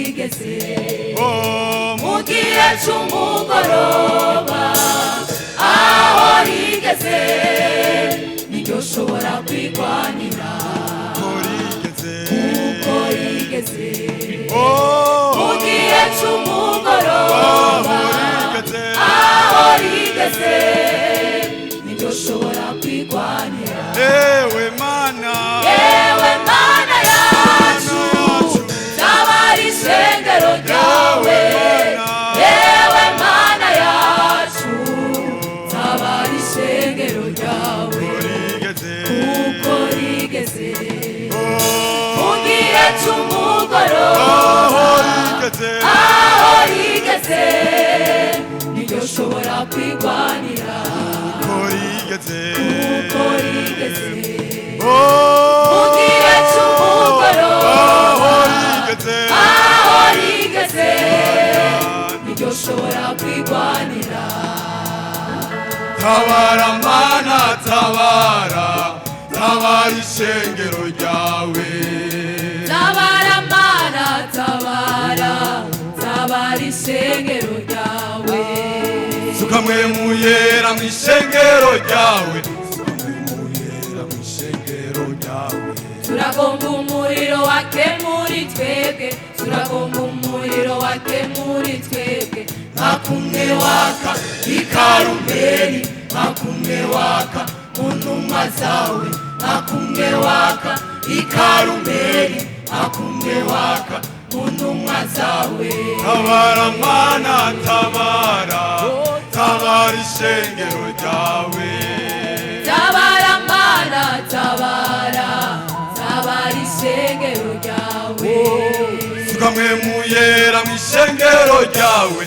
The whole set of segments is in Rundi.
rigeze mu gihe c'umugoroba aho rigeze niryo shobora kwigwanira kuko rigeze mu gihe c'umugoroba aho rigeze niryo shobora kwigwanira. Yewe mana yacu tabara ishengero ryawe, yewe mana yacu tabara ishengero ryawe kuko rigeze mu gihe c'umugoroba aho rigeze niryo shobora kwigwanira kuko rigeze mu gihe c'umugoroba aho rigeze niryo shobora kwigwanira. Tabara mana tabara, tabara ishengero ryawe, tabara mana tabara, tabara ishengero ryawe. Sukamwe muyera mw'ishengero ryawe, turagomba umuriro wake muri twebwe, turagomba umuriro wake muri twebwe, nkakumwe waka i Karumeli, nkakumwe waka mu ntumwa zawe, nkakumwe waka i Karumeli, nkakumwe waka mu ntumwa zawe. Tabara mana tabara, tabara ishengero ryawe, tabara mana tabara, tabara ishengero ryawe. Sukamwe muyera mw'ishengero ryawe,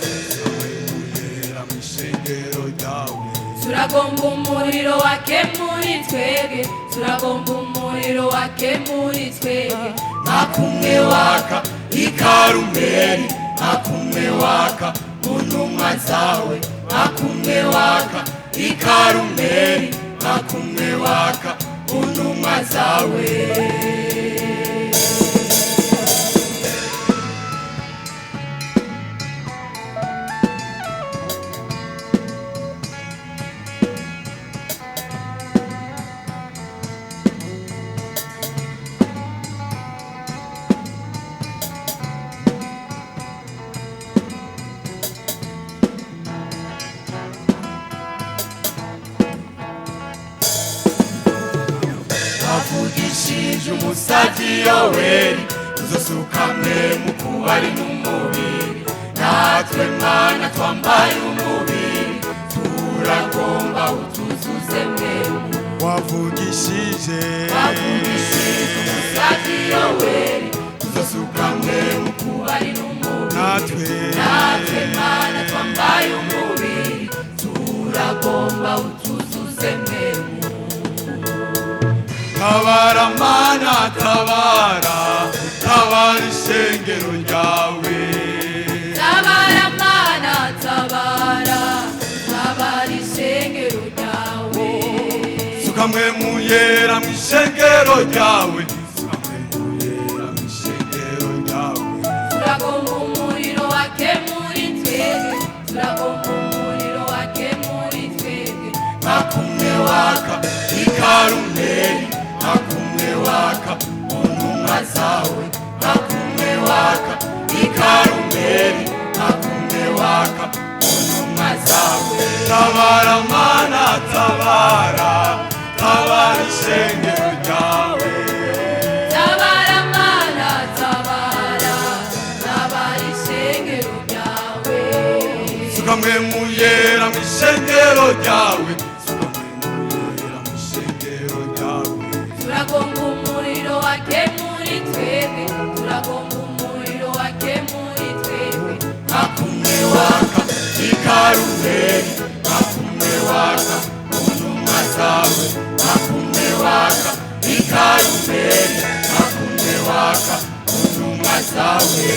turagomba umuriro wake muri twebwe, turagomba umuriro wake muri twebwe, nkakumwe waka i Karumeli, nkakumwe waka mu ntumwa zawe, nkakumwe waka i Karumeli, nkakumwe waka mu ntumwa zawe. Avugishije umusazi Yoweri, uzosukamwe mu kubari n'umubiri, natwe mana twambaye umubiri, turagomba utuzuze mwemu. Wavugishije umusazi Yoweri, uzosukamwe mu kubari n'umubiri, natwe mana twambaye umubiri, turagomba utuzuze mwemu. Tabara mana tabara, tabara ishengero ryawe, tabara mana tabara, tabara ishengero ryawe. Sukamwe muyera mw'ishengero ryawe, sukamwe muyera mw'ishengero ryawe. Turagomba umuriro wake muri twebwe, turagomba umuriro wake muri twebwe, nkakumwe waka i Karumeli, nkakumwe waka mu ntumwa zawe, nkakumwe waka i Karumeli, nkakumwe waka mu ntumwa zawe. Tabara mana tabara, tabara ishengero ryawe, tabara mana tabara, tabara ishengero ryawe. Sukamwe muyera mw'ishengero ryawe, turagomba umuriro wake muri twebwe, turagomba umuriro wake muri twebwe, nkakumwe waka i Karumeli, nkakumwe waka mu ntumwa zawe, nkakumwe waka i Karumeli, nkakumwe waka mu ntumwa zawe.